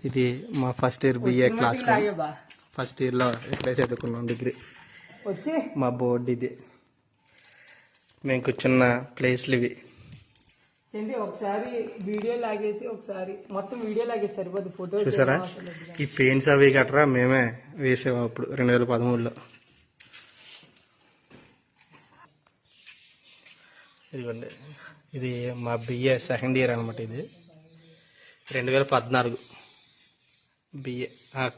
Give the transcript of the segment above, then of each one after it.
ఇది మా first year BA class first ఇయర్లో ఇక్కడే చదువుకున్నాం డిగ్రీ. మా బోర్డు ఇది, మేము కూర్చున్న ప్లేస్లు ఇవి. ఒకసారి వీడియో లాగేసి ఒకసారి మొత్తం వీడియో లాగేసి సరిపోద్ది. ఫోటో చూసారా? ఈ పెయింట్స్ అవి గట్రా మేమే వేసాము అప్పుడు 2013లో. ఇదిగోండి, ఇది మా బిఏ సెకండ్ ఇయర్ అనమాట. ఇది 2014 బిఏ.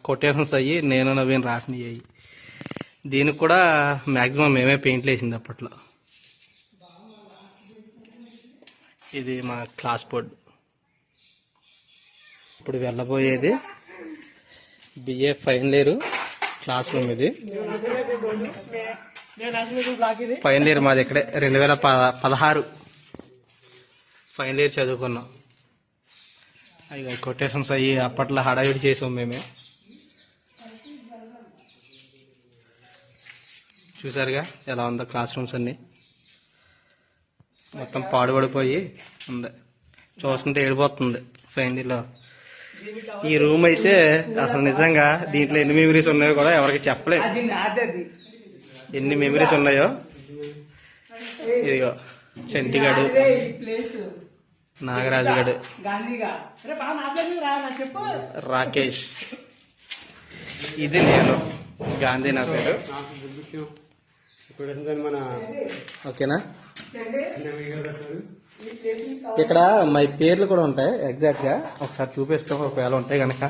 కొటేషన్స్ అయ్యి నేను నవీన్ రాసినవి అయ్యి. దీనికి కూడా మ్యాక్సిమం మేమే పెయింట్లు వేసింది అప్పట్లో. ఇది మా క్లాస్ బోర్డ్. ఇప్పుడు వెళ్ళబోయేది BA final year class room. ఇది ఫైనల్ ఇయర్ మాది ఇక్కడే 2016 ఫైనల్ ఇయర్ చదువుకున్నాం. అవి కొటేషన్స్ అయ్యి అప్పట్లో హడావిడి చేసాం మేమే. చూసారుగా ఎలా ఉందో క్లాస్ రూమ్స్ అన్నీ. మొత్తం పాడుపడిపోయి ఉంది, చూస్తుంటే ఏడిపోతుంది ఫైనల్లో. ఈ రూమ్ అయితే అసలు నిజంగా దీంట్లో ఎన్ని మెమరీస్ ఉన్నాయో కూడా ఎవరికి చెప్పలేదు. ఎన్ని మెమరీస్ ఉన్నాయో. ఇదిగో చంటిగాడు, నాగరాజు గడు, రాకేష్, ఇది నేను, గాంధీ నా పేరు. ఓకేనా? ఇక్కడ మా పేర్లు కూడా ఉంటాయి ఎగ్జాక్ట్ గా. ఒకసారి చూపిస్తాం ఒకవేళ ఉంటాయి కనుక.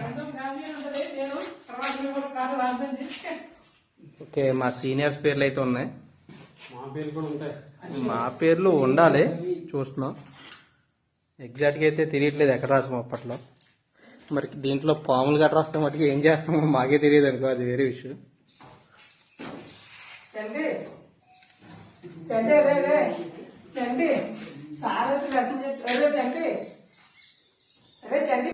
ఓకే, మా సీనియర్స్ పేర్లు అయితే ఉన్నాయి. మా పేర్లు ఉండాలి, చూస్తున్నాం. ఎగ్జాక్ట్ గా అయితే తెలియట్లేదు ఎక్కడ రాసాము అప్పట్లో. మరి దీంట్లో పాములు గట్రా వస్తాం, మటుకు ఏం చేస్తామో మాకే తెలియదు అనుకో, అది వేరే విషయం. చండి సార్ చండి